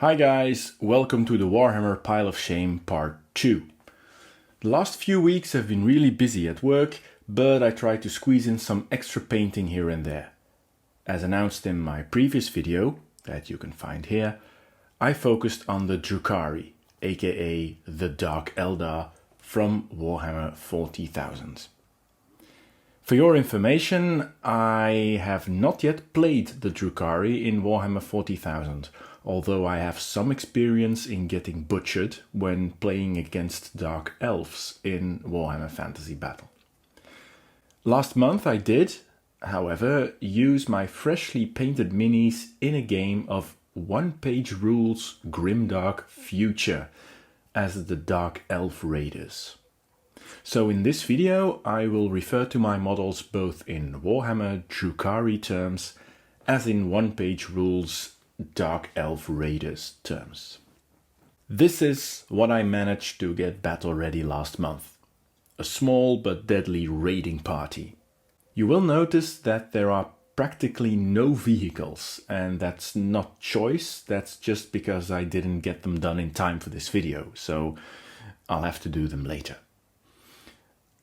Hi guys, welcome to the Warhammer Pile of Shame Part 2. The last few weeks have been really busy at work, but I tried to squeeze in some extra painting here and there. As announced in my previous video, that you can find here, I focused on the Drukhari, aka the Dark Eldar from Warhammer 40,000. For your information, I have not yet played the Drukhari in Warhammer 40,000, although I have some experience in getting butchered when playing against Dark Elves in Warhammer Fantasy Battle. Last month I did, however, use my freshly painted minis in a game of one-page rules Grimdark Future as the Dark Elf Raiders. So in this video I will refer to my models both in Warhammer Drukhari terms as in one-page rules Dark Elf Raiders terms. This is what I managed to get battle ready last month. A small but deadly raiding party. You will notice that there are practically no vehicles, and that's not choice, that's just because I didn't get them done in time for this video, so I'll have to do them later.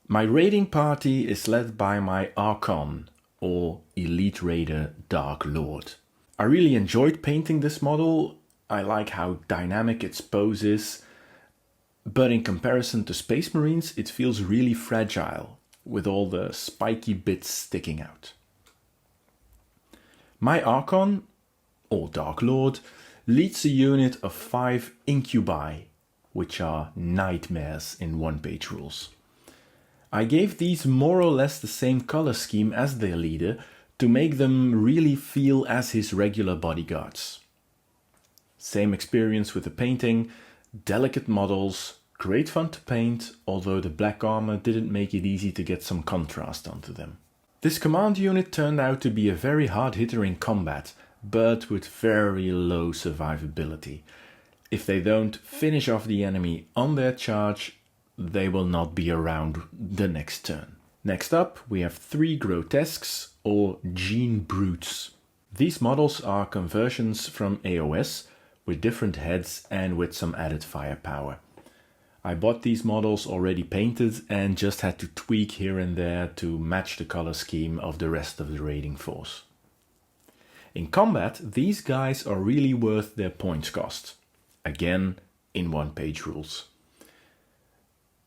My raiding party is led by my archon, or elite raider Dark Lord. I really enjoyed painting this model. I like how dynamic its pose is, but in comparison to Space Marines it feels really fragile, with all the spiky bits sticking out. My archon, or Dark Lord, leads a unit of 5 incubi, which are nightmares in one-page rules. I gave these more or less the same color scheme as their leader to make them really feel as his regular bodyguards. Same experience with the painting, delicate models, great fun to paint, although the black armor didn't make it easy to get some contrast onto them. This command unit turned out to be a very hard hitter in combat, but with very low survivability. If they don't finish off the enemy on their charge, they will not be around the next turn. Next up, we have 3 grotesques, or gene brutes. These models are conversions from AOS, with different heads and with some added firepower. I bought these models already painted and just had to tweak here and there to match the color scheme of the rest of the raiding force. In combat, these guys are really worth their points cost. Again, in one-page rules.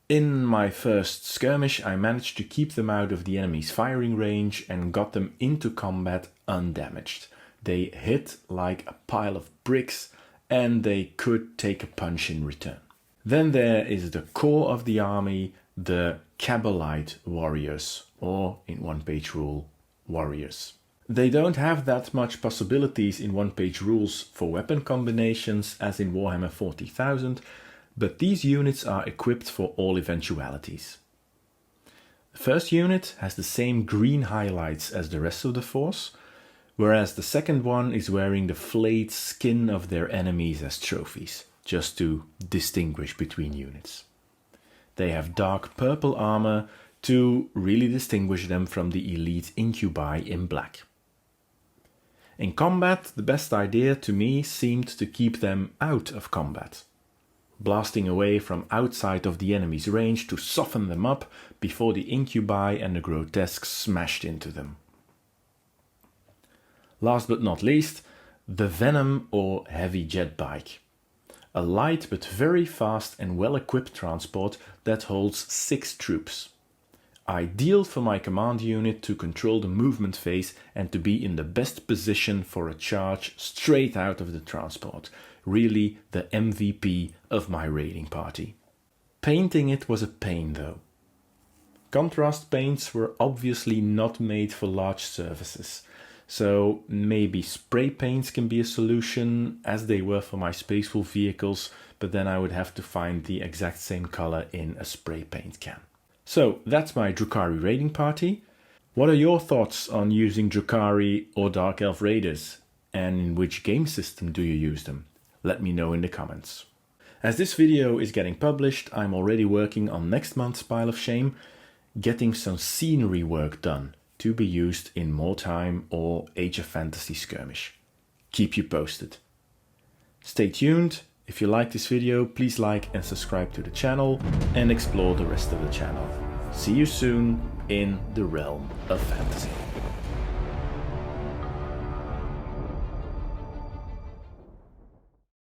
In my first skirmish I managed to keep them out of the enemy's firing range and got them into combat undamaged. They hit like a pile of bricks and they could take a punch in return. Then there is the core of the army, the Cabalite warriors, or in one-page rule, warriors. They don't have that much possibilities in one-page rules for weapon combinations as in Warhammer 40,000, but these units are equipped for all eventualities. The first unit has the same green highlights as the rest of the force, whereas the second one is wearing the flayed skin of their enemies as trophies, just to distinguish between units. They have dark purple armor to really distinguish them from the elite incubi in black. In combat, the best idea to me seemed to keep them out of combat, blasting away from outside of the enemy's range to soften them up before the incubi and the grotesques smashed into them. Last but not least, the Venom or Heavy Jet Bike. A light but very fast and well-equipped transport that holds 6 troops. Ideal for my command unit to control the movement phase and to be in the best position for a charge straight out of the transport. Really the MVP of my raiding party. Painting it was a pain though. Contrast paints were obviously not made for large surfaces, so maybe spray paints can be a solution as they were for my Space Wolf vehicles, but then I would have to find the exact same color in a spray paint can. So that's my Drukhari raiding party. What are your thoughts on using Drukhari or Dark Elf Raiders, and in which game system do you use them? Let me know in the comments. As this video is getting published, I'm already working on next month's Pile of Shame, getting some scenery work done to be used in More Time or Age of Fantasy Skirmish. Keep you posted. Stay Stay tuned. If you like this video, please like and subscribe to the channel and explore the rest of the channel. See you soon in the realm of fantasy.